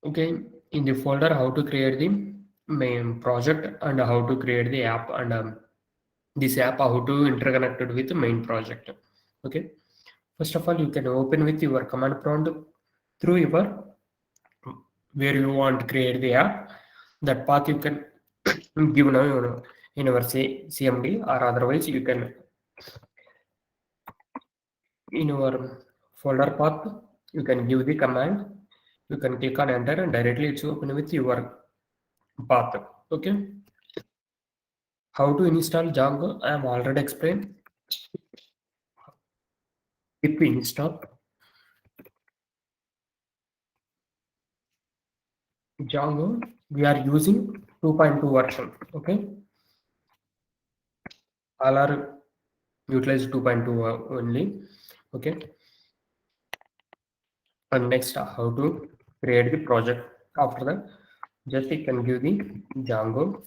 Okay, in the folder how to create the main project and how to create the app, and this app how to interconnect it with the main project. Okay, first of all you can open with your command prompt through your where you want to create the app. That path you can give now, in our CMD, or otherwise you can in our folder path you can give the command. You can click on enter and directly it's open with your path. Okay, how to install Django I am already explained. Pip install Django. We are using 2.2 version. Okay, all are utilized 2.2 only. Okay, and next how to create the project. After that, just you can give the Django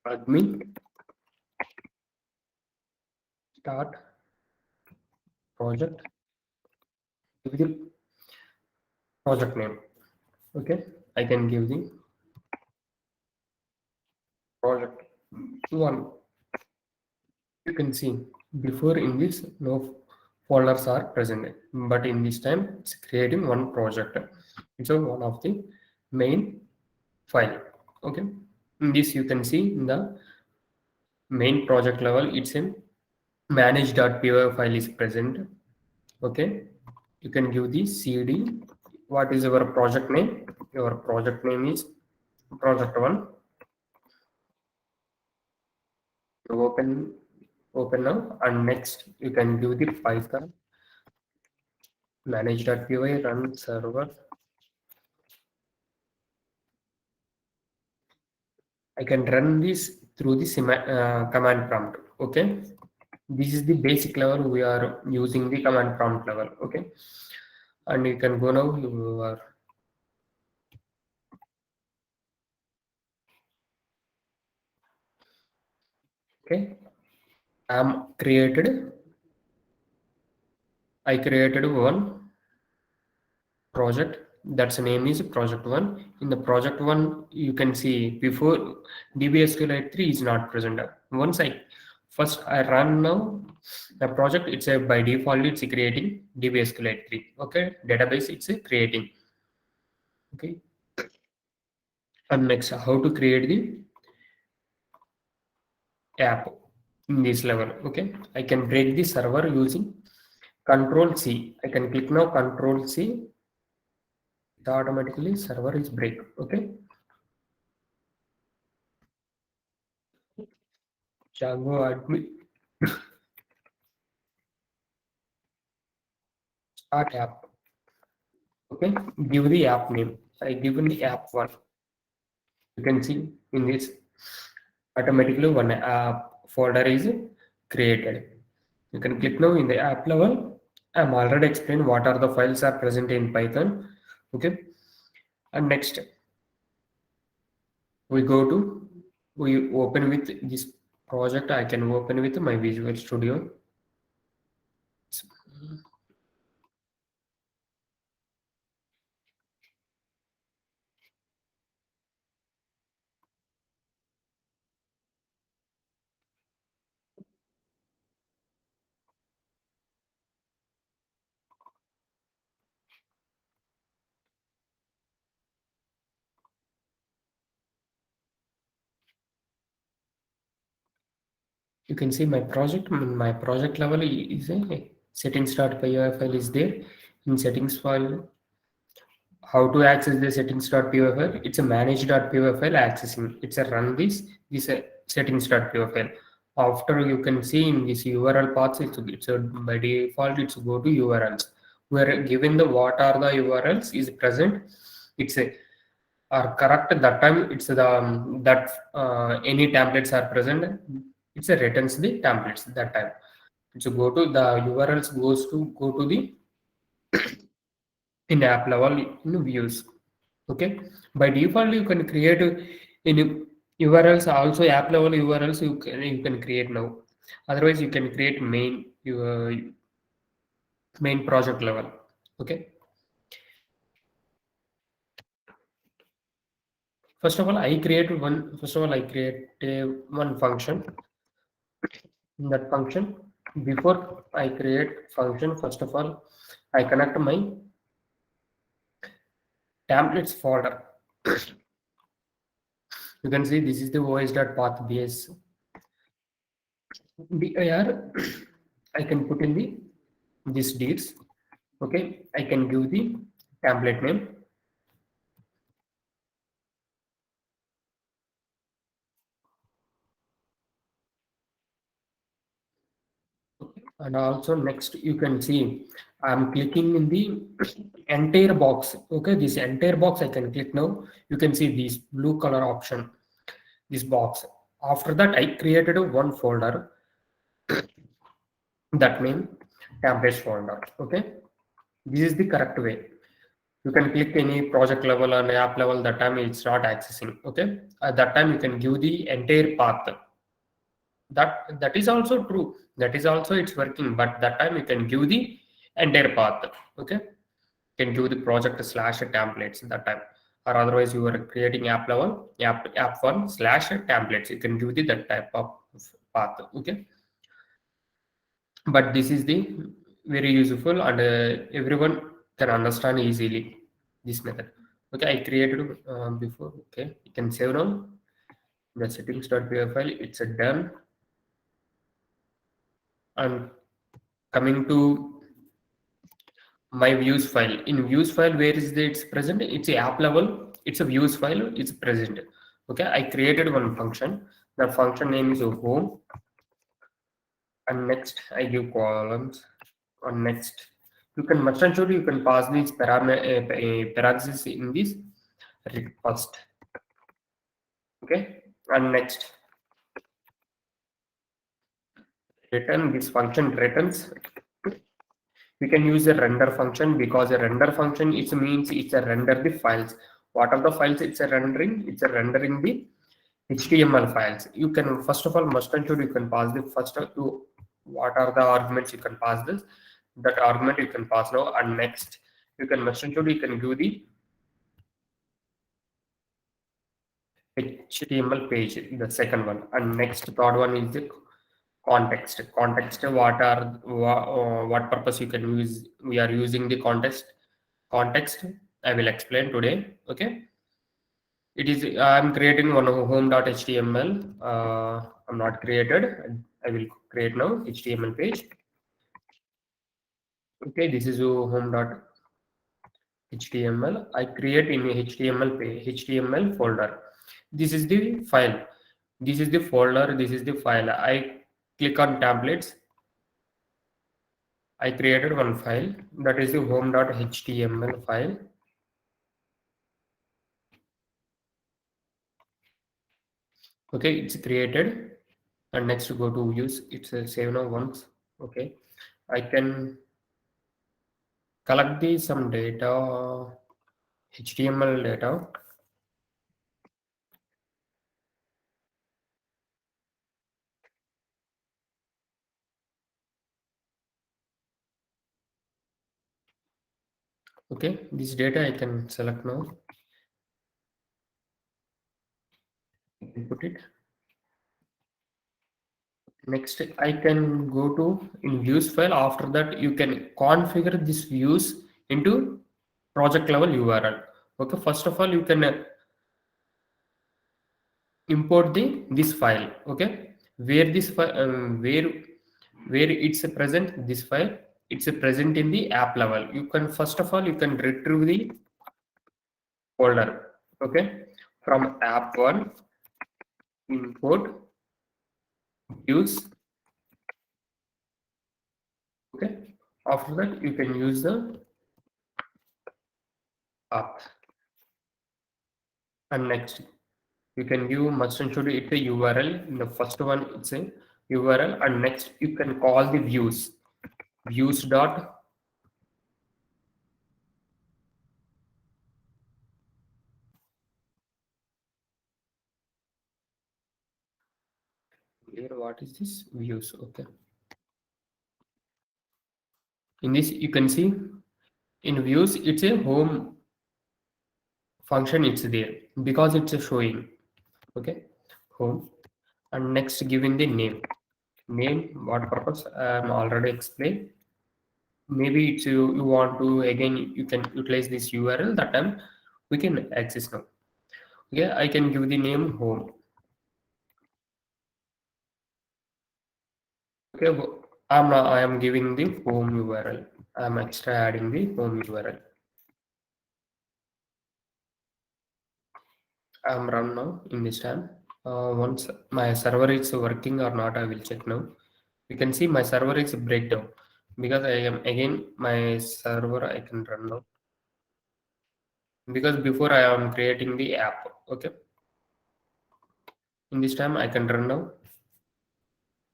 admin start project. Give the project name. Okay, I can give the project one. You can see before in this no folders are present, but in this time it's creating one project. It's a one of the main file. Okay, in this you can see in the main project level it's in manage.py file is present. Okay, you can give the cd. What is your project name? Your project name is project one. You open now, and next you can give the python manage.py run server. I can run this through the command prompt. Okay, this is the basic level we are using the command prompt level. Okay, and you can go now. You are okay. I'm created. I created one project. That's name is project one. In the project one, you can see before DBSQLite 3 is not present. Once I first I run now the project, it's a by default it's creating DBSQLite 3. Okay, database it's a creating. Okay, and next how to create the app in this level. Okay, I can break the server using Control C. I can click now Control C. It automatically server is break. Okay, Django admin start app. Okay, give the app name. I given the app one. You can see in this automatically one app folder is created. You can click now in the app level. I'm already explained what are the files are present in Python. Okay, and next we go to we open with this project. I can open with my Visual Studio. You can see my project. My project level is a settings.py file is there. In settings file, how to access the settings.py file? It's a manage.py file accessing. It's a run this settings.py file. After you can see in this URL paths, it's a, by default it's go to URLs. Where given the what are the URLs is present, it's a are correct that time. It's the that any templates are present. It's a returns the templates that time. So go to the URLs goes to go to the in app level in views. Okay, by default you can create in URLs also app level URLs you can create now. Otherwise you can create main your main project level. Okay, First of all, I create one function. In that function, before I create function, first of all, I connect my templates folder. You can see this is the os.path base dir. I can put in the this deeds. Okay, I can give the template name. And also next you can see I'm clicking in the entire box. Okay, this entire box I can click now. You can see this blue color option, this box. After that I created a one folder that name templates folder. Okay, this is the correct way. You can click any project level and app level, that time it's not accessing. Okay, at that time you can give the entire path. That is also true, that is also it's working, but that time you can give the entire path. Okay, you can give the project slash templates that time, or otherwise you are creating app level app one slash templates, you can give the that type of path. Okay, but this is the very useful and everyone can understand easily this method. Okay, I created before. Okay, you can save now the settings.py file, it's a done. And coming to my views file, in views file, where is the it's present, it's a app level, it's a views file, it's present. Okay, I created one function, the function name is home, and next I give columns. And next you can must ensure you can pass these parentheses in this first. Okay, and next return, this function returns. We can use a render function, because a render function it means it's a render the files. What are the files it's a rendering, it's a rendering the HTML files. You can first of all must ensure you can pass the first to what are the arguments you can pass this, that argument you can pass now. And next you can must ensure you can give the HTML page, the second one. And next third one is the context. What purpose you can use, we are using the context I will explain today. Okay, it is I'm creating one home.html. I'm not created, I will create now HTML page. Okay, this is a home.html. I create in a HTML page, HTML folder. This is the file, this is the folder, this is the file. I click on templates, I created one file, that is the home.html file. Okay, it's created. And next go to views, it's a save now once. Okay, I can collect the some data, HTML data. Okay, this data I can select now, input it. Next I can go to in views file. After that you can configure this views into project level URL. Okay, first of all you can import the this file. Okay, where this file where it's a present, this file it's a present in the app level. You can first of all you can retrieve the folder. Okay, from app one, import views. Okay, after that you can use the app. And next you can give must ensure it's a URL. In the first one it's a URL, and next you can call the views dot. Here what is this views? Okay, in this you can see in views it's a home function it's there because it's a showing. Okay, home, and next giving the name what purpose I'm already explained. Maybe it's you want to again you can utilize this URL that time we can access now. Okay, I can give the name home. Okay, I am giving the home URL. I'm extra adding the home URL. I'm run now in this time. Once my server is working or not, I will check now. You can see my server is breakdown because I am again my server I can run now because before I am creating the app. Okay, in this time I can run now.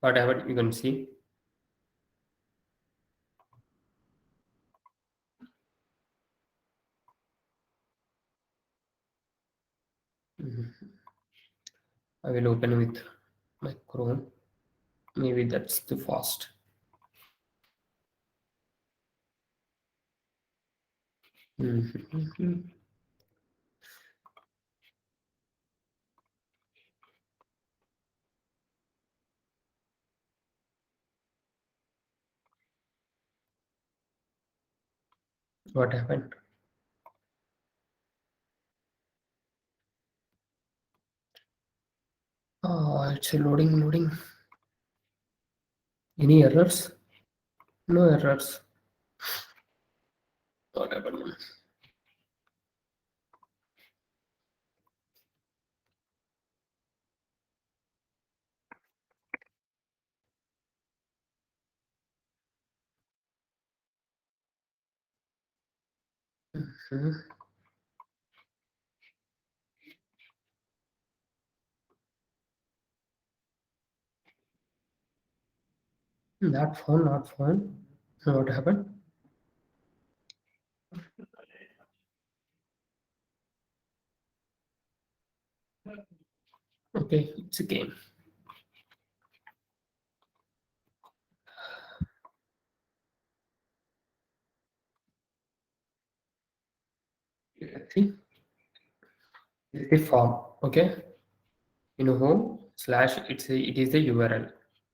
Whatever you can see. Mhm. I will open with my Chrome. Maybe that's too fast. Mhm. What happened? Oh, it's loading. Any errors? No errors. What happened? Mhm. Not phone. What happened? Okay, it's a game. See, it's a form. Okay, in a home slash it is the URL.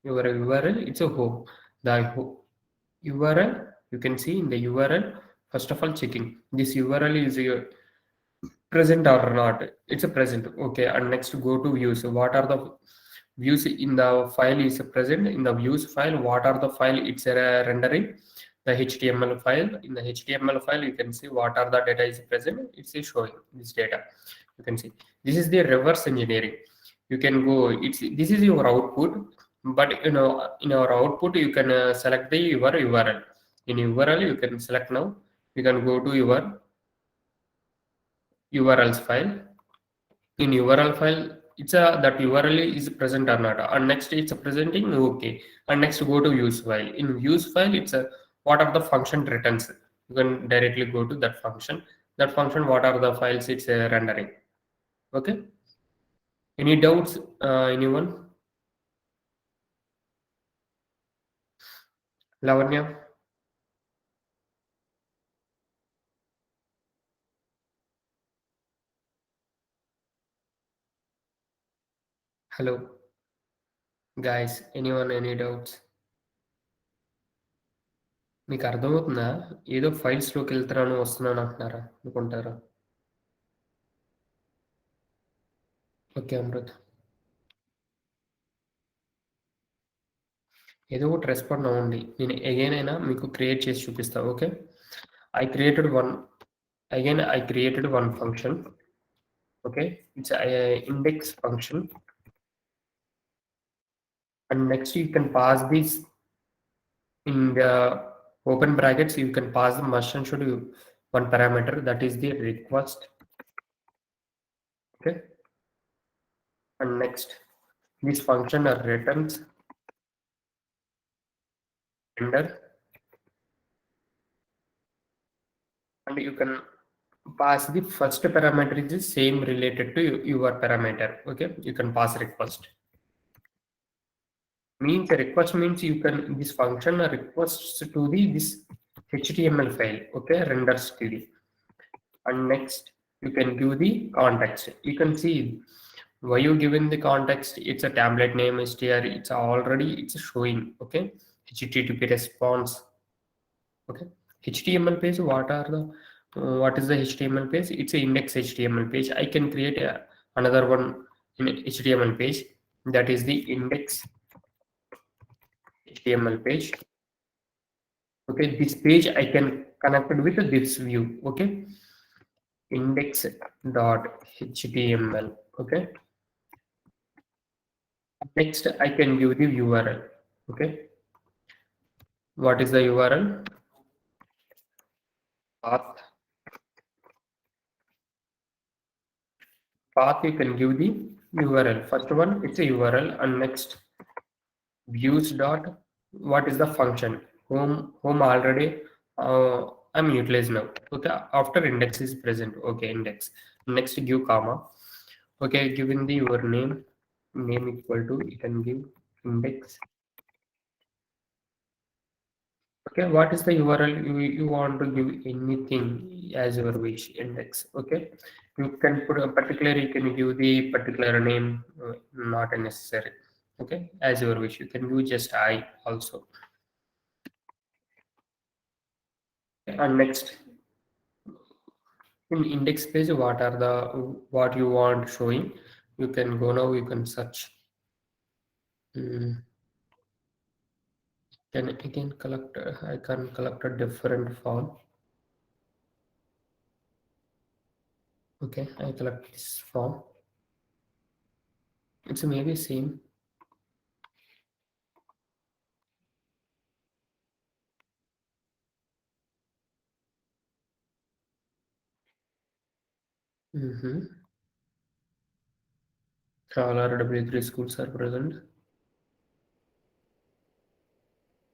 Your URL it's a home. The URL you can see in the URL. First of all, checking this URL is your present or not. It's a present. Okay, and next go to views. What are the views in the file is present in the views file? What are the file it's rendering? The HTML file. In the HTML file, you can see what are the data is present. It's showing this data. You can see this is the reverse engineering. You can go. It's this is your output, but in our output you can select the your URL. In URL you can select now. You can go to your URLs file. In URL file it's a that URL is present or not, and next it's presenting okay, and next go to use file. In use file it's a what are the function returns. You can directly go to that function what are the files it's rendering. Okay, any doubts, anyone? Lavanya, hello guys, anyone any doubts? మీకు అర్థమవుతుందా? ఏదో files లోకి వెళ్తున్నాను వస్తున్నాను అంటున్నారా అనుకుంటారా? Okay Amrit, ఏదో ఒకటి రెస్పాండ్ అవ్వండి. నేను అగైన్ అయినా మీకు క్రియేట్ చేసి చూపిస్తా. Okay, I created one again. I created one function. Okay, it's a index function, and next you can pass this in the open brackets. You can pass the must and should one parameter that is the request. Okay, and next this function returns render, and you can pass the first parameter is the same related to your parameter. Okay, you can pass request. Means a request means you can this function requests to the this HTML file. Okay, renders to the, and next You can give the context. You can see why you given the context. It's a template name str. It's showing. Okay, HTTP response. Okay, HTML page. What is the HTML page? It's a index HTML page. I can create another one in HTML page. That is the index HTML page. Okay, this page I can connect it with this view. Okay, index.html. Okay, next I can give the URL. Okay, what is the URL? Path. Path you can give the URL. First one it's a URL, and next views dot. What is the function? Home already. I'm utilized now. Okay, after index is present. Okay, index. Next give comma. Okay, given the your name equal to, you can give index. Okay, what is the URL? You want to give anything as your wish, index. Okay, you can put a particular, you can give the particular name, not necessary. Okay, as your wish. You can do just I also. And next, in index page, what you want showing? You can go now. You can search. Mm, can again collect. I can collect a different form. Okay, I collect this form. It's maybe same. Mm-hmm. All RW3 schools are present.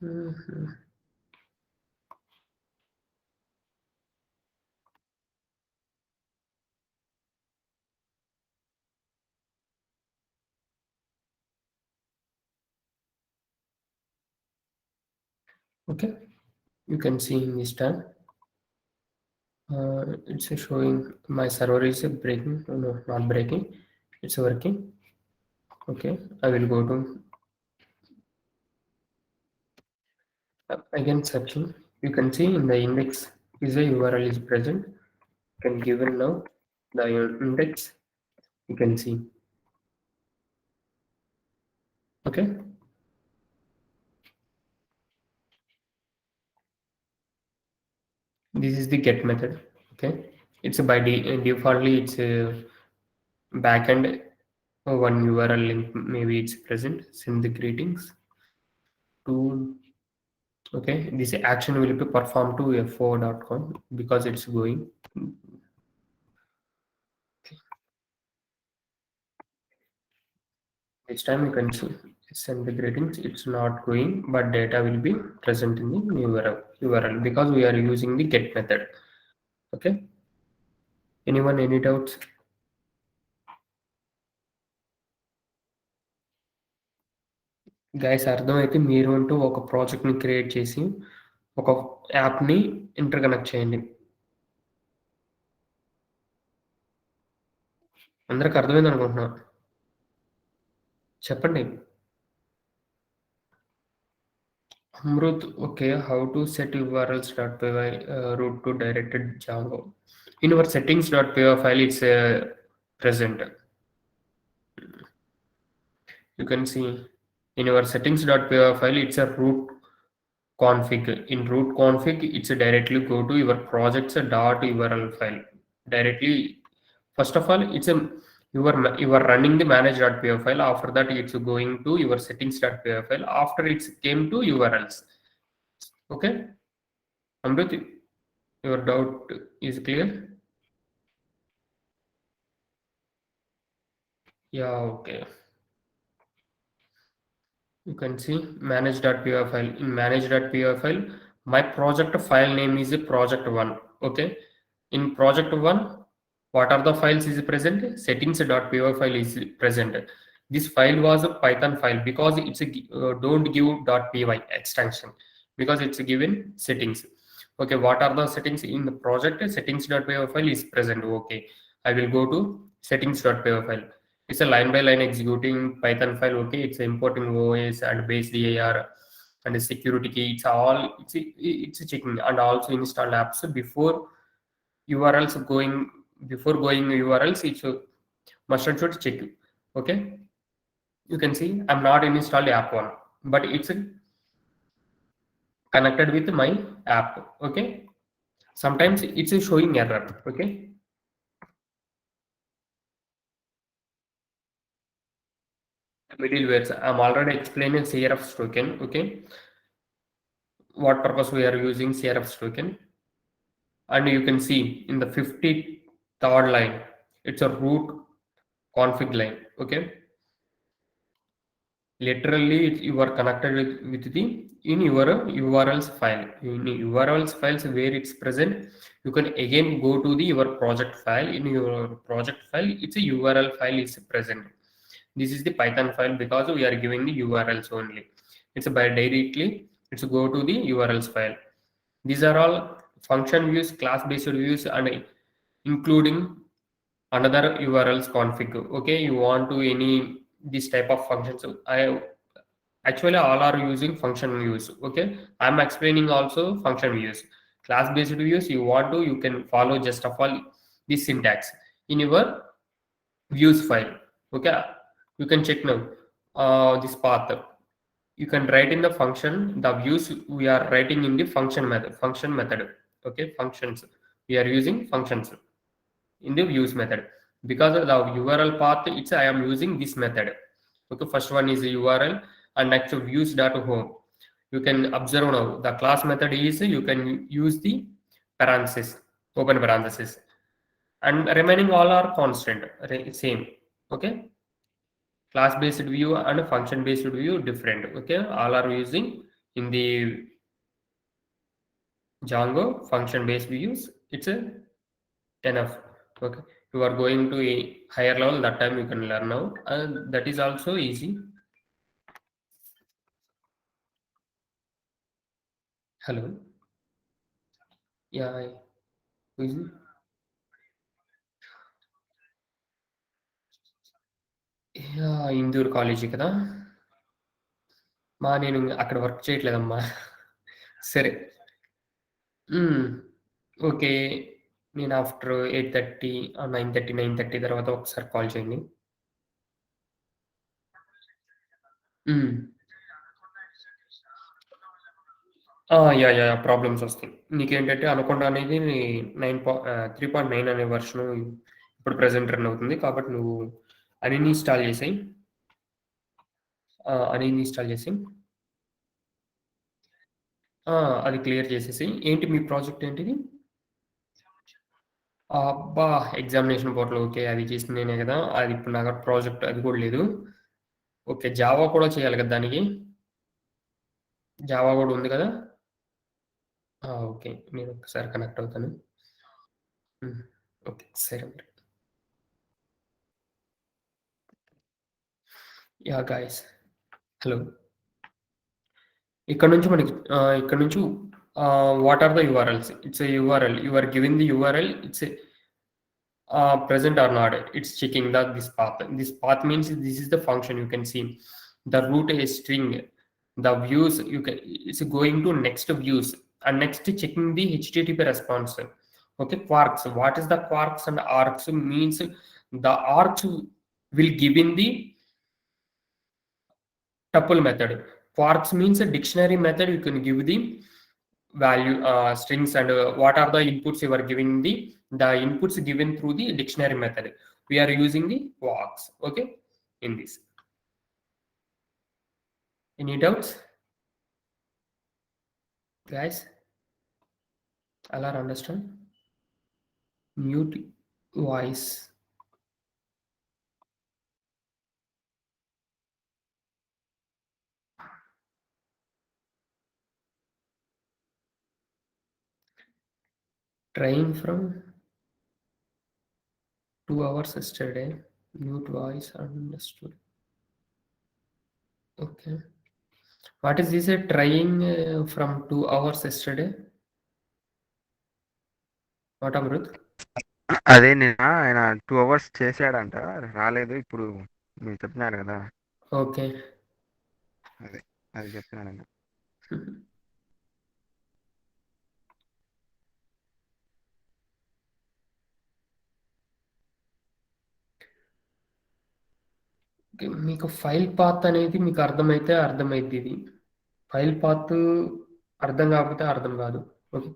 Mm-hmm. Okay, you can see in this time. It's showing my server is breaking. No, not breaking. It's working. Okay, I will go to again searching. You can see in the index is a URL is present. You can given now the index. You can see. Okay, this is the get method. Okay, it's a defaultly it's a backend. One URL link maybe it's present. Send the greetings to. Okay, this action will be performed to f4.com because it's going. This time you can see send the greetings. It's not going, but data will be present in the URL because we are using the get method. Okay. Anyone any doubts? Guys అర్థమైతే మీరు అంటూ ఒక ప్రాజెక్ట్ని create చేసి ఒక యాప్ని interconnect చేయండి. అందరికి అర్థమైంది అనుకుంటున్నా. చెప్పండి. Amrut, okay, how to set urls.py route to directed Django. In our settings.py file, it's present. You can see in our settings.py file, it's a root config. In root config, it's a directly go to your project's .url file. Directly, first of all, it's a you are running the manage.py file. After that, it's going to your settings.py file. After it's came to URLs. Okay, Amrit, your doubt is clear? Yeah, okay. You can see manage.py file. In manage.py file, my project file name is project1. Okay. In project1, what are the files is present? Settings.py file is present. This file was a Python file because it's a don't give .py extension because it's given settings. Okay, what are the settings in the project? Settings.py file is present. Okay, I will go to settings.py file. It's a line by line executing Python file. Okay, it's importing OS and base DAR and the security key. It's all it's a checking and also install apps before URLs going before going URLs. It must and should check. Okay, you can see I'm not installed app one, but it's connected with my app. Okay, sometimes it's a showing error. Okay, middlewares. I'm already explaining CRF token. Okay, what purpose we are using CRF token, and you can see in the 53rd line, it's a root config line. Okay, literally you are connected with the in your URLs file. In URLs files where it's present, you can again go to the your project file. In your project file, it's a URL file is present. This is the Python file because we are giving the URLs only. It's by directly, it's go to the URLs file. These are all function views, class based views, and including another URLs config. Okay, you want to any this type of functions. I actually all are using function views. Okay, I'm explaining also function views. Class based views you want to you can follow just of all this syntax in your views file. Okay, you can check now this path. You can write in the function the views we are writing in the function method. Okay, functions we are using functions in the views method because of the URL path. It's I am using this method. Okay, first one is the URL and next views.home. You can observe now the class method is you can use the parenthesis, open parenthesis, and remaining all are constant, same. Okay, class based view and function based view different. Okay, all are using in the Django function based views. It's a enough. Okay, you are going to a higher level that time you can learn now, and that is also easy. Hello, yeah, who is it? Yeah Indur college కదా! నేను అక్కడ work చేయట్లేదమ్మా. సరే. హ్మ్. Okay. నేను after 8:30 9:30 తర్వాత ఒకసారి call చేయండి. హ్మ్. యాహ్! ప్రాబ్లమ్స్ వస్తాయి. నీకేంటంటే అనకొండ అనేది 3.9 అనే వెర్షన్ ఇప్పుడు ప్రెజెంట్ రన్ అవుతుంది. కాబట్టి నువ్వు అన్ఇన్‌స్టాల్ చేసేయి. అన్ఇన్‌స్టాల్ చేసేయి. ఆ! అది క్లియర్ చేసేసేయి. ఏంటి మీ ప్రాజెక్ట్ ఏంటిది? అబ్బా! Examination portal okay. అది చేసింది నేనే గదా! అది ఇప్పుడు నా దగ్గర ప్రాజెక్ట్ అది కూడా లేదు. ఓకే. జావా కూడా చేయాలి కదా దానికి? జావా గూడా ఉంది కదా? ఓకే. నేను ఒక్కసారి కనెక్ట్ అవుతాను. హ్మ్. ఓకే. సరే మరి. యాహ్! Guys hello. ఇక్కడ నుంచి మనకి ఇక్కడ నుంచి what are the URLs? It's a URL. You are giving the URL. It's a present or not. It's checking this path. This path means this is the function. You can see the root is string. The views you can it's going to next views and next checking the HTTP response. Okay, quarks. What is the quarks and arcs means? The arcs will give in the tuple method. Quarks means a dictionary method. You can give the value strings and what are the inputs you are giving the inputs given through the dictionary method. We are using the quarks. Okay, in this. Any doubts, guys? All are understand? Mute voice. Trying from 2 hours yesterday. Mute voice understood. Okay. What is this? Trying from 2 hours yesterday? What Amrut? అదే నిన్న ఆయన 2 hours చేశాడంట, రాలేదు. ఇప్పుడు మీరు చెప్పినారు కదా, Okay. అదే అది చెప్తున్నాను. మీకు ఫైల్ పాత్ అనేది మీకు అర్థమైతే అర్థమైద్ది ఇది. ఫైల్ పాత్ అర్థం కాకపోతే అర్థం కాదు. Okay.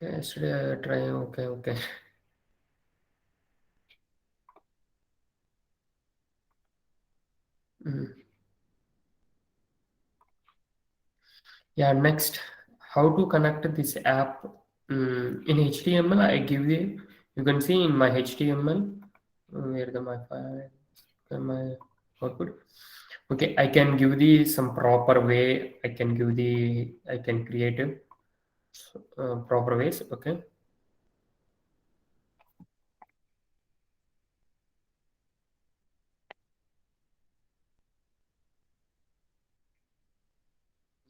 Yesterday I try. Okay, okay. Mm. Yeah, next, how to connect this app in HTML. I give you can see in my HTML where the my file, my output. Okay, I can give the some proper way. I can create proper ways. Okay.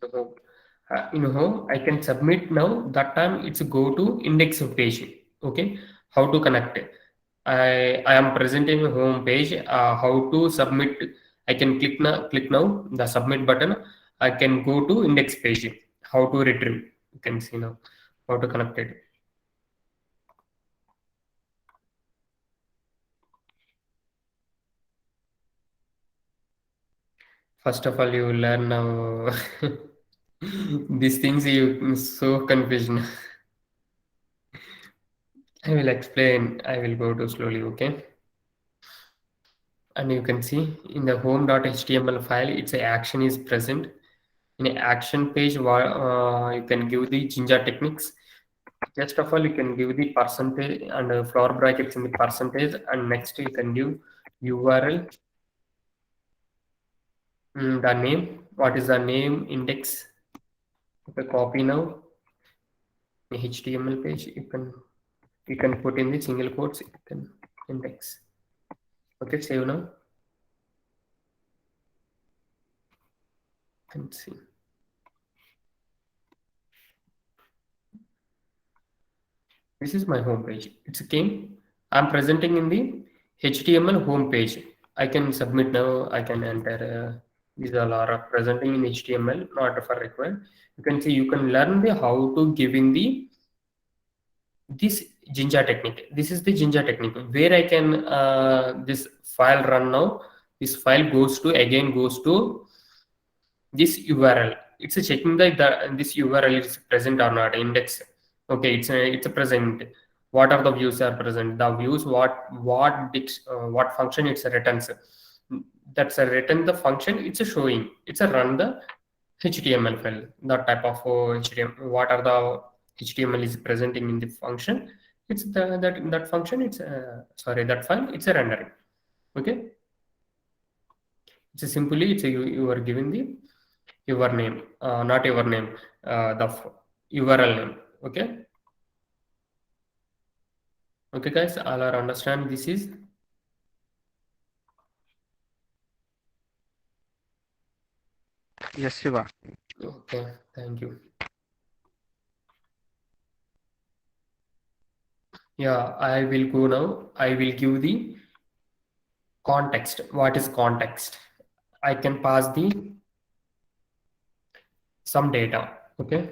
So, in home, I can submit now. That time it's go to index page. Okay, how to connect it? I am presenting a home page. How to submit? I can click now the submit button. I can go to index page. How to retrieve? You can see now how to connect it. First of all, you learn now. These things you so confusion. I will explain. I will go to slowly. Okay. And you can see in the home.html file, it's a action is present. In an action page, you can give the Jinja techniques. First of all, you can give the percentage and flower brackets in the percentage, and next you can give URL, the name. What is the name index? Okay, copy now. The HTML page, you can put in the single quotes. You can index. Okay, save now. And see. This is my home page. It's came. I'm presenting in the HTML home page. I can submit now. I can enter. These all are presenting in HTML, not for required. You can see you can learn the how to give in the this Jinja technique. This is the Jinja technique where I can this file run now. This file goes to this URL. It's a checking that this URL is present or not index. Okay, it's a present. What are the views are present? The views what function it's a returns. That's a return the function. It's a showing. It's a run the HTML file. That type of HTML. What are the HTML is presenting in the function? It's that function. It's sorry that file. It's a rendering. Okay. It's a simply it's a you are given the your name, not your name, the URL name. Okay. Okay, guys, all are understand this is yes Shiva. okay. Thank you. Yeah, I will go now. I will give the context. What is context? I can pass the some data. Okay.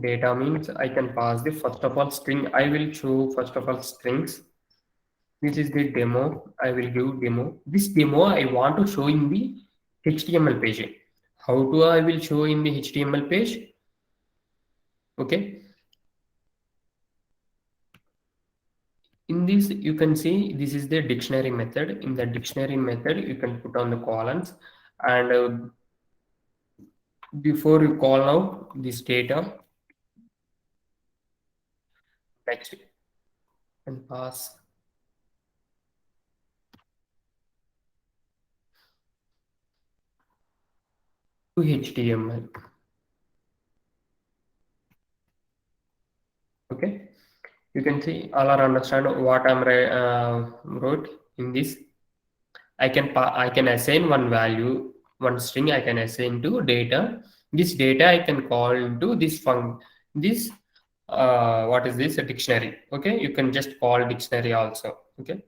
Data means I can pass the first of all string. I will show first of all strings. This is the demo. I will give demo. This demo I want to show in the HTML page. How do I will show in the HTML page? Okay. In this, you can see this is the dictionary method. In the dictionary method, you can put on the columns and before you call out this data, text and pass to HTML. Okay, you can see all are understand what I'm wrote in this. I can assign one value, one string. I can assign to data. This data I can call into this what is this, a dictionary. Okay, you can just call dictionary also. Okay,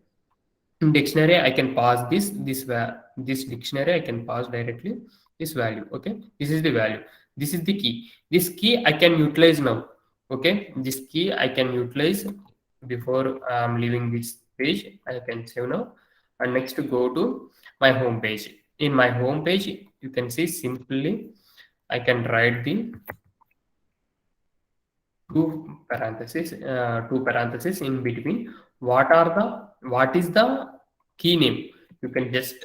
in dictionary I can pass this dictionary I can pass directly this value. Okay, this is the value, this is the key. This key I can utilize now. Okay, this key I can utilize before I'm leaving this page. I can save now, and next go to my home page. In my home page you can see simply I can write the two parentheses in between. What is the key name? You can just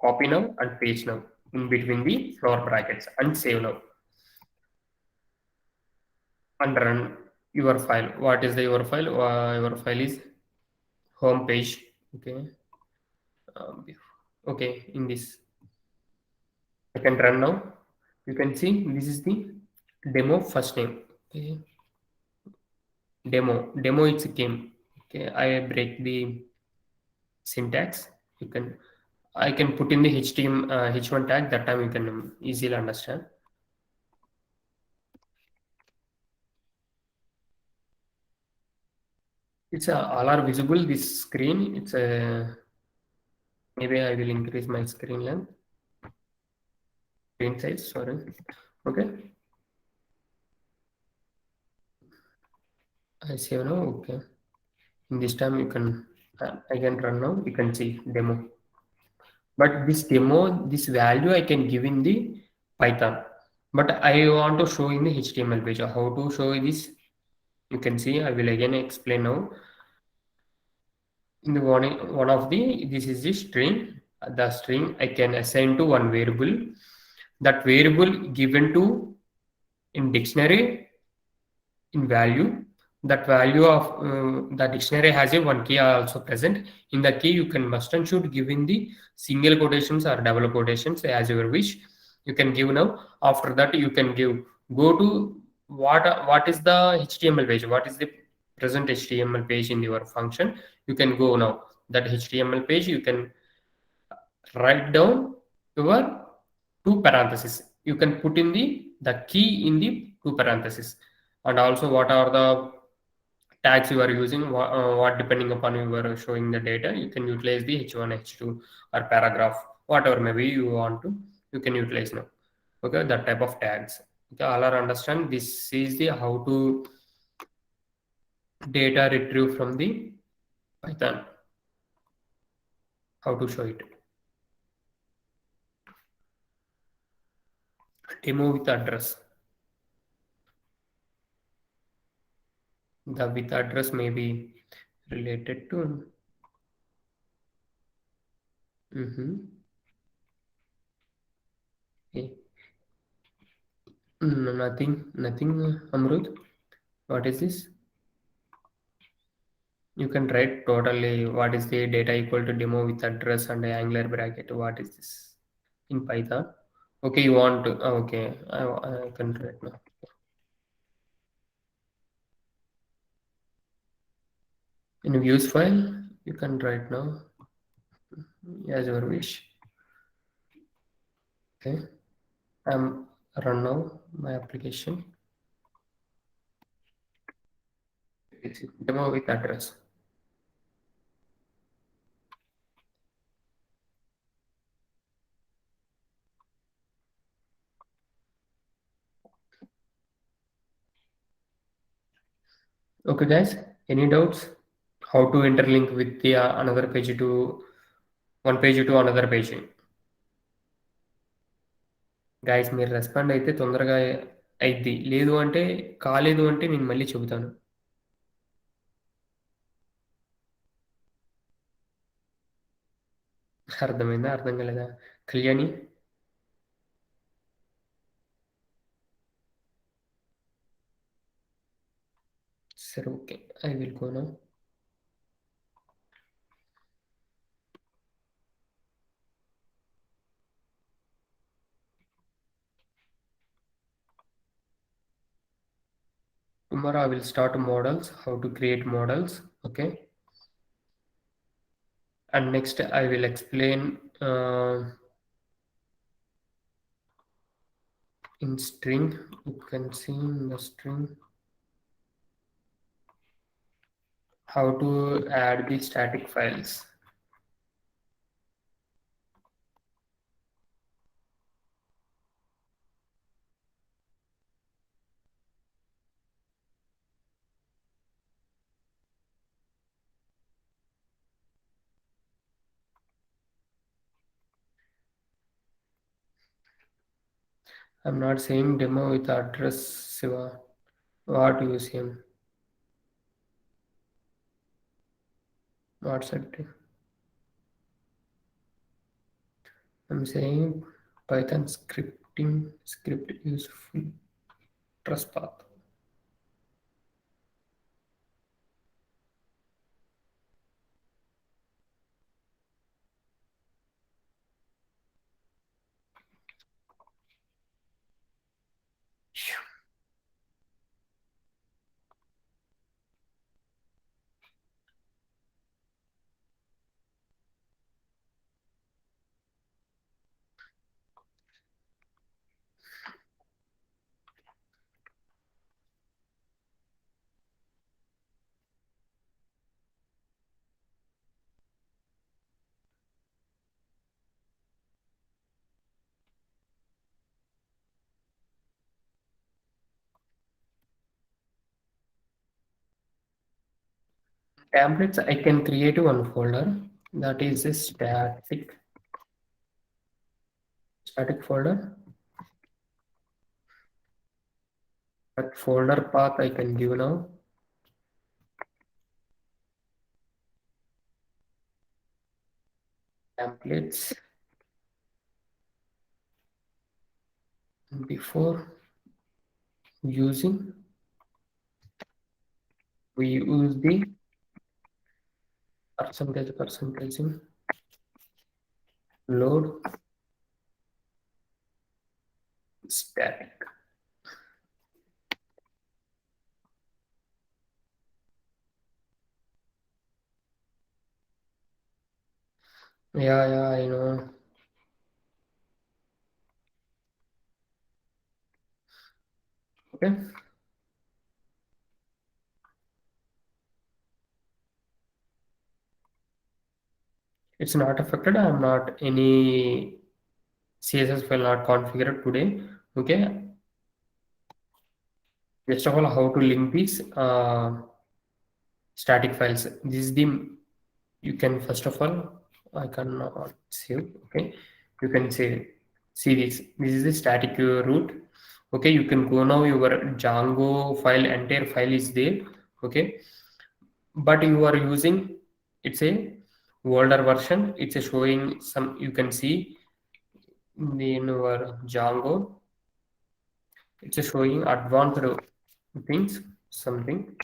copy now and paste now in between the floor brackets and save now and run your file. What is the your file? Your file is home page. Okay. Okay, in this I can run now. You can see this is the demo first name. Okay. Demo it's a game. Okay, I break the syntax. You can I can put in the HTML H1 tag. That time you can easily understand. It's all are visible this screen. It's a maybe I will increase my screen length, screen size. Sorry. Okay, I save now. Okay, in this time you can I can run now. You can see demo. But this demo, this value I can give in the Python. But I want to show in the HTML page. How to show this? You can see. I will again explain now. In the one of the this is the string. The string I can assign to one variable. That variable given to in dictionary in value. That value of the dictionary has a one key also present. In the key you can must and should give in the single quotations or double quotations as your wish. You can give now. After that you can give go to what is the HTML page, what is the present HTML page in your function. You can go now that HTML page. You can write down your two parentheses. You can put in the key in the two parentheses, and also what are the tags you are using. What depending upon you are showing the data, you can utilize the h1 h2 or paragraph, whatever maybe you want to, you can utilize now. Okay, that type of tags. Okay, all are understand. This is the how to data retrieve from the Python, how to show it. Demo with address. The with address may be related to. Okay. Nothing, Amrut. What is this? You can write totally what is the data equal to demo with address and angular bracket. What is this in Python? Okay, you want to, okay, I can write now. In views file, you can write now as your wish. Okay, I'm run now my application. It's demo with address. Okay, guys, any doubts? How to interlink with the another page to one page to another page? Guys మీరు respond అయితే తొందరగా అయిద్ది. లేదు అంటే కాలేదు అంటే నేను మళ్ళీ చెబుతాను. అర్థమైందా? అర్థం కాలేదా? కళ్యాణి? సరే okay. I will go now. Tomorrow I will start models, how to create models. Okay. And next I will explain In string, you can see in the string how to add the static files. I'm not saying demo with address, Siva. What you saying? What said? I'm saying Python scripting script useful trust path. Templates, I can create one folder that is a static folder. That folder path I can give now. Templates. Before using, we use the percentage load static. Yeah, I know. Okay. It's not affected. I'm not any CSS file not configured today. Okay. First of all, how to link these static files. This is the you can first of all I cannot save. Okay, you can say see this. This is the static root. Okay, you can go now. Your Django file entire file is there. Okay, but you are using it's a older version. It's a showing some you can see in your Django. It's a showing advanced things something.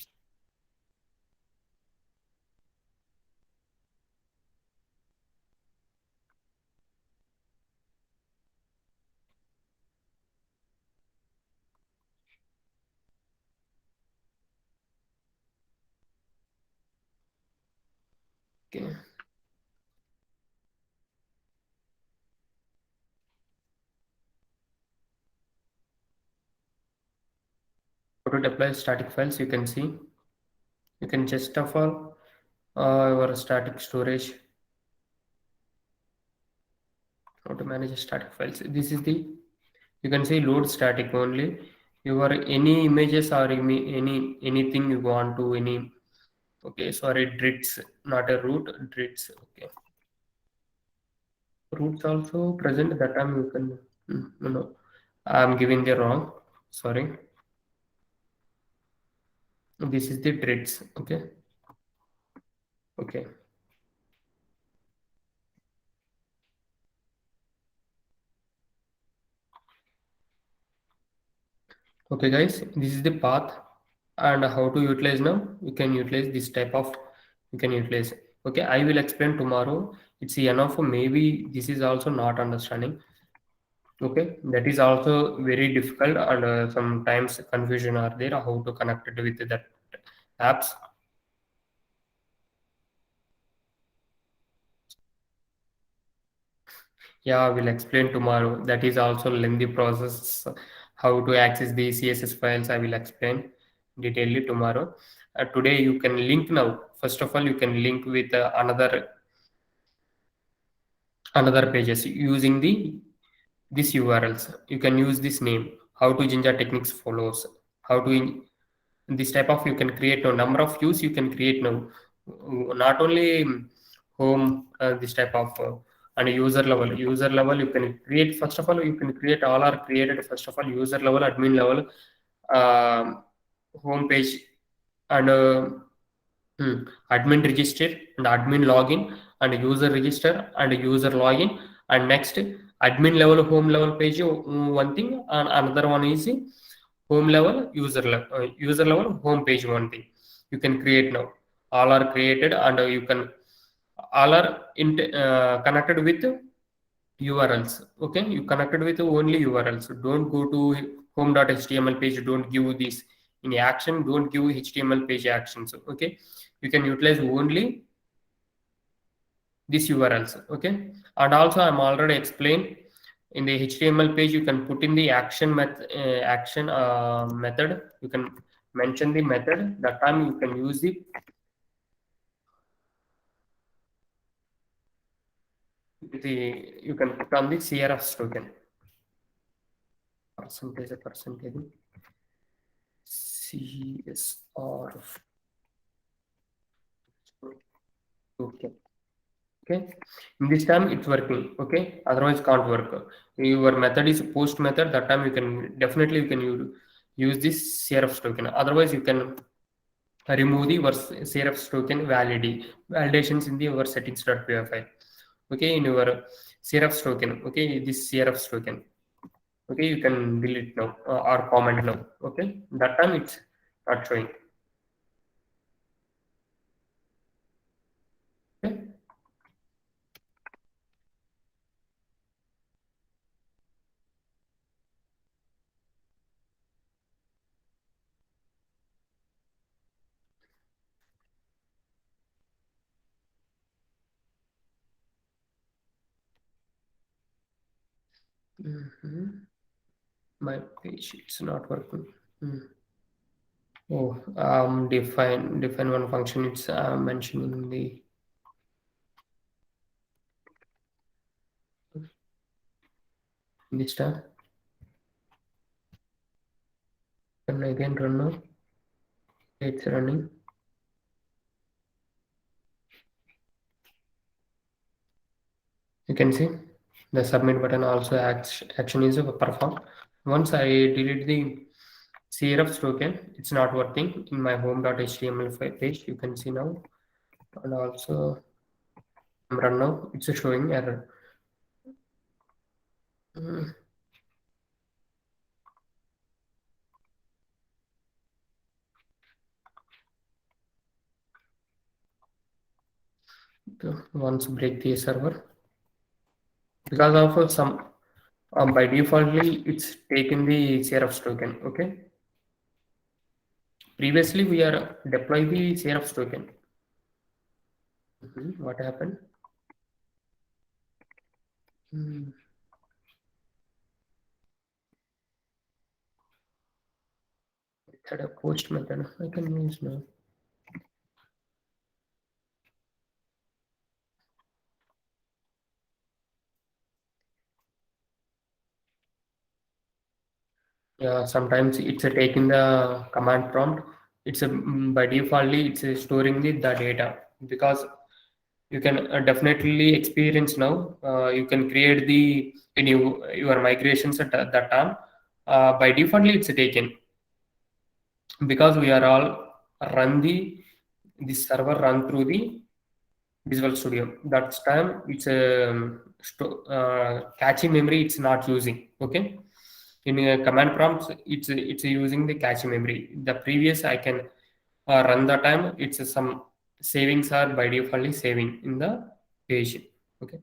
Okay. How to deploy static files? You can see. You can just of all your static storage. How to manage static files? This is the you can say load static only. Your any images or anything you want to any. Okay, sorry, drits not a root drits. Okay, roots also present that time you can. No, I'm giving the wrong. Sorry, this is the drits. Okay, okay. Okay, guys, this is the path and how to utilize now. You can utilize this type of, you can utilize. Okay, I will explain tomorrow. It's enough. Maybe this is also not understanding. Okay, that is also very difficult and sometimes confusion are there how to connect it with that apps. Yeah, I will explain tomorrow. That is also lengthy process how to access the CSS files, I will explain detailedly tomorrow. Today you can link now. First of all, you can link with another pages using these URLs. You can use this name. How to Jinja techniques follows. How to this type of you can create a number of views you can create now. Not only home this type of and user level you can create. First of all, you can create all are created. First of all, user level, admin level, um home page, and admin register and admin login and user register and user login, and next admin level home level page, one thing, and another one is home level user level home page, one thing you can create now. All are created, and you can all are connected with URLs. Okay, you connected with only URLs. Don't go to home.html page. Don't give this in action. Don't give HTML page actions. Okay, you can utilize only these URLs. Okay, and also I'm already explained in the HTML page. You can put in the action method. You can mention the method. That time you can use the you can put on the CRF token percentage CSR token. Okay, in this time it's working. Okay, otherwise can't work. Your method is post method. That time you can definitely you can use this CRF token. Otherwise you can remove the CRF token validations in the your settings.py file. Okay, in your CRF token. Okay, this CRF token. Okay, you can delete now or comment now. Okay, that time it's not showing. Okay. My page it's not working. Oh, define one function. It's mentioning the this time. And again run now. It's running. You can see the submit button also action is performed. Once I delete the CRF token, it's not working in my home.html page. You can see now, and also run now. It's showing error. Once break the server because of some by defaultly it's taken the CRF token. Okay, previously we are deploy the CRF token. What happened? It had a post method. I can use now. Yeah, sometimes it's taking the command prompt. It's by defaultly it's storing the data because you can definitely experience now. You can create the when your migrations at that time. By defaultly it's taken because we are all run this server run through the Visual Studio. That's time it's cache memory. It's not using. Okay, in command prompts it's using the cache memory. The previous I can run the time. It's some savings are by default saving in the page. Okay,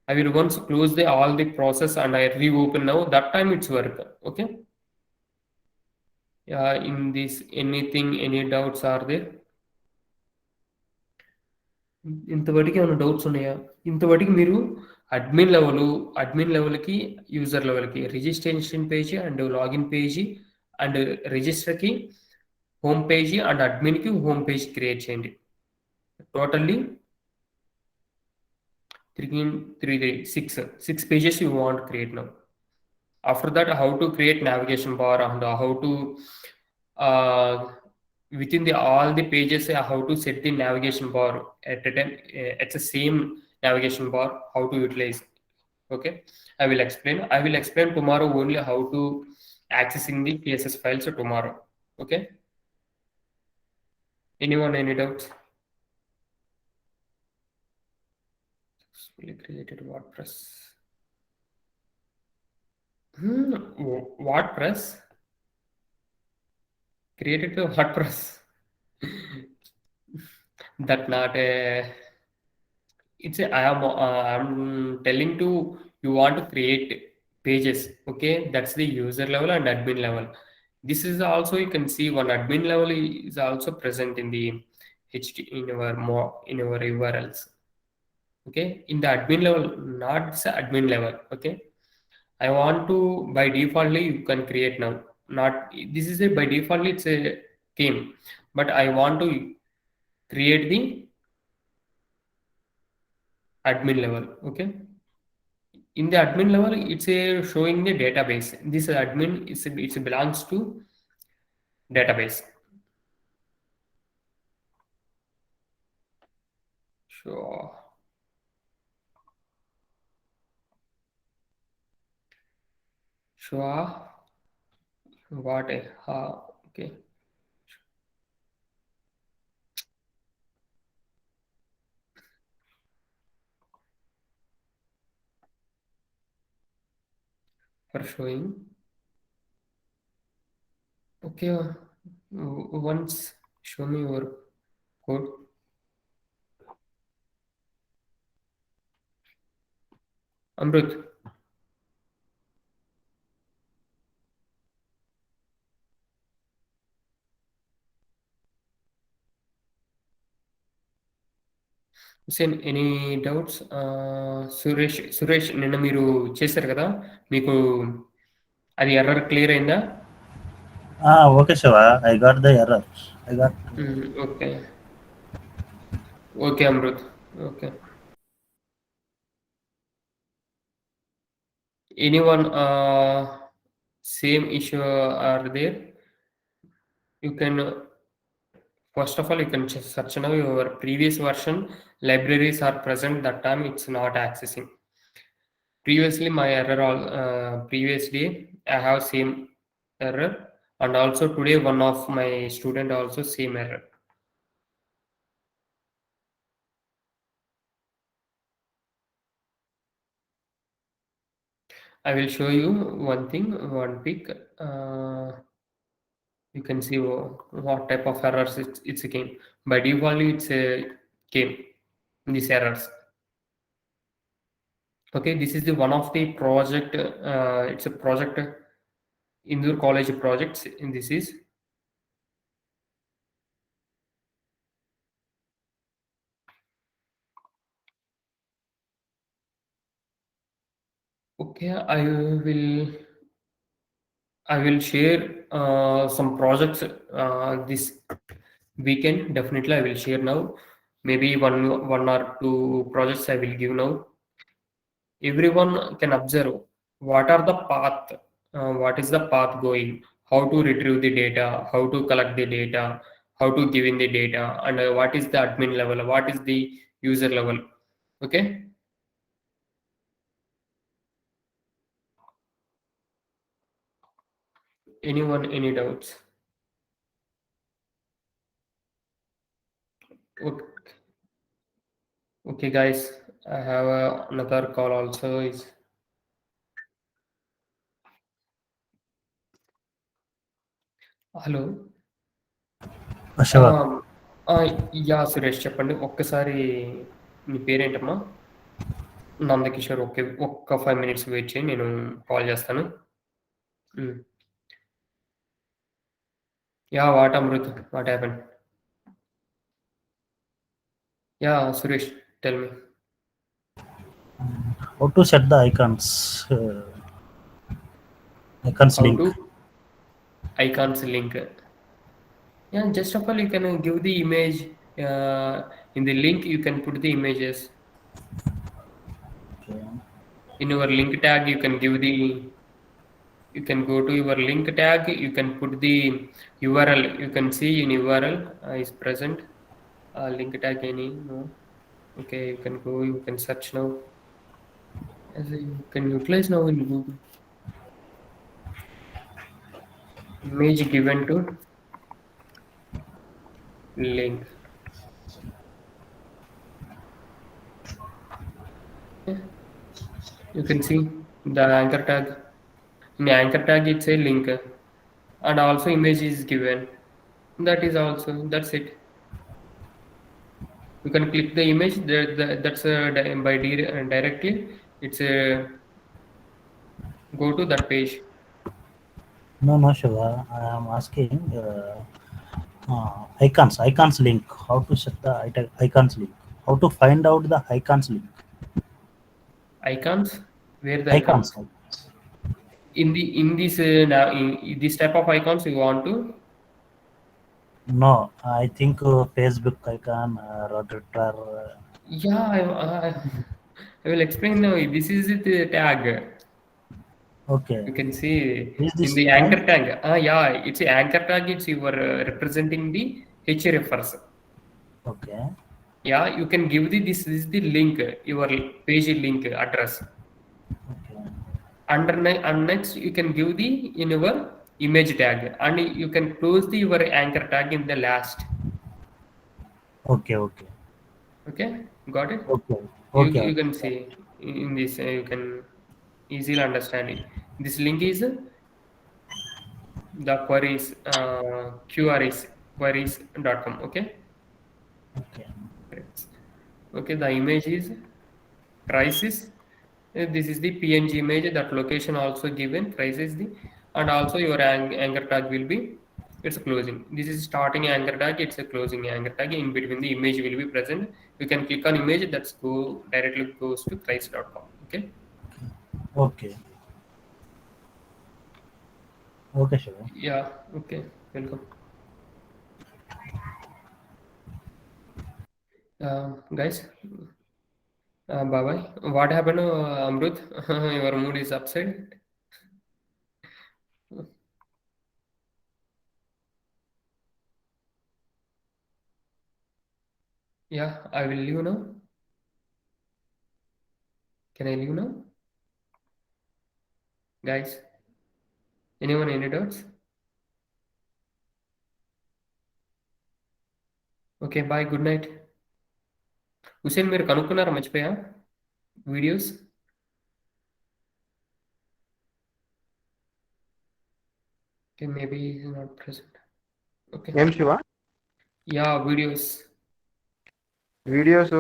I will once close the all the process and I reopen now. That time it's work. Okay. In this any doubts are there? ఇంతవరకు ఏమైనా doubts ఉన్నాయా? ఇంతవరకు మీరు admin లెవెల్కి user లెవెల్కి registration page and login page and రిజిస్టర్కి home page and అడ్మిన్కి home page create చేయండి. Totally 6 pages you want to create now. After that, how to create navigation bar and how to within all the pages, how to set the navigation bar at a time. It's the same navigation bar, how to utilize. Okay, I will explain tomorrow only how to accessing the CSS files tomorrow. Okay, anyone any doubts? Successfully created WordPress. WordPress created a WordPress. That not a. It's a. I'm telling to you want to create pages. Okay, that's the user level and admin level. This is also you can see one admin level is also present in the in our URLs. Okay, in the admin level, not the admin level. Okay, I want to by defaultly you can create now. Not this is a by default it's a theme, but I want to create the admin level. Okay, in the admin level it's a showing the database. This admin is it belongs to database. Sure. Sure. What a okay. For showing. Okay, once show me your code. Amrut. Hussain any doubts? Suresh నిన్న మీరు చేశారు కదా, మీకు అది error clear అయిందా? Okay, Shiva. I got the error. Okay okay Amrut. Okay, anyone same issue are there? You can first of all you can search now your previous version libraries are present, that time it's not accessing. Previously my error all previous day I have same error, and also today one of my student also same error. I will show you one thing, one pic. You can see what type of errors it's a game. By default it's a game, these errors. Okay, this is the one of the project. It's a project Indoor College projects. And this is okay. I will share some projects this weekend. Definitely, I will share now. Maybe one or two projects I will give now. Everyone can observe what are the path, what is the path going, how to retrieve the data, how to collect the data, how to give in the data, and what is the admin level, what is the user level. Okay, anyone any doubts? Okay guys, I have another call also is. Hello Shiva. Yeah Suresh చెప్పండి. ఒక్కసారి మీ పేరేంటమ్మా? Nandakishore. Okay, ఒక్క 5 minutes wait చేయండి, నేను call చేస్తాను. Yeah what Amrit, what happen? Yeah Suresh, tell me. How to set the icons? Icons How link. to icons link? Yeah, just of all you can give the image in the link. You can put the images Okay. in your link tag. You can give the. You can go to your link tag. You can put the URL. You can see in URL is present. Link tag any no. Okay, you can go. You can search now. As you can utilize now in Google. Image given to link. Yeah, you can see the anchor tag. In anchor tag, it's a link, and also image is given. That is also that's it. You can click the image. That's directly. It's a go to that page. No, Shiva. I am asking icons link. How to set the icons link? How to find out the icons link? Icons. Where the Icons. icons? In this now in this type of icons you want to. No, I think Facebook icon, Twitter. Yeah, I will explain now. This is the tag. Okay. You can see Is in this the fine? anchor tag. Yeah, it's a anchor tag. It's your representing the hrefs. Okay. Yeah, you can give this is the link, your page link address. Okay. And next you can give the in your image tag, and you can close the your anchor tag in the last. Okay. Okay. Okay, got it? Okay. You Okay. can see in this you can easily understand it. This link is the queries queries.com. Okay. Okay. Correct. Okay, the image is crisis. This is the PNG image. That location also given. Price is the and also your anchor tag will be it's closing. This is starting anchor tag. It's a closing anchor tag. In between the image will be present. You can click on image. That's go directly goes to price.com. Okay. Okay. Okay, sure. Yeah. Okay. Welcome. Guys. Bye bye. What happened, Amrut? Your mood is upset. Yeah, I will leave now. Can I leave now? Guys, anyone any doubts? Okay, bye. Good night. Hussain మీరు కనుక్కున్నారా మర్చిపోయా videos okay maybe not present okay ఏం Shiva yeah videos videos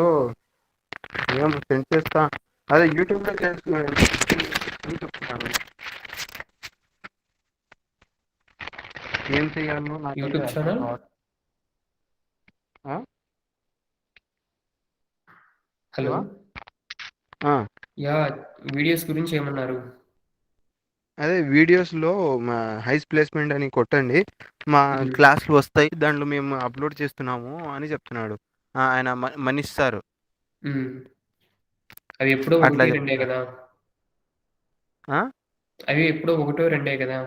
ఏం send చేస్తా అదే యూట్యూబ్లో చెప్తున్నాను. ఏం చేయాలో నాకైతే యూట్యూబ్ అర్థం ఛానల్ కావట్లేదు. హలో ఆ, యా వీడియోస్ గురించి ఏమన్నారు అదే వీడియోస్లో మా హైస్ ప్లేస్మెంట్ అని కొట్టండి, మా క్లాసులు వస్తాయి, దాంట్లో మేము అప్లోడ్ చేస్తున్నాము అని చెప్తున్నాడు ఆయన మనీష్ సార్. అవి ఎప్పుడో అట్లా ఒకటి రెండే చెప్తున్నారు. కదా అవి ఎప్పుడో ఒకటో రెండే కదా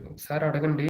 ఒకసారి అడగండి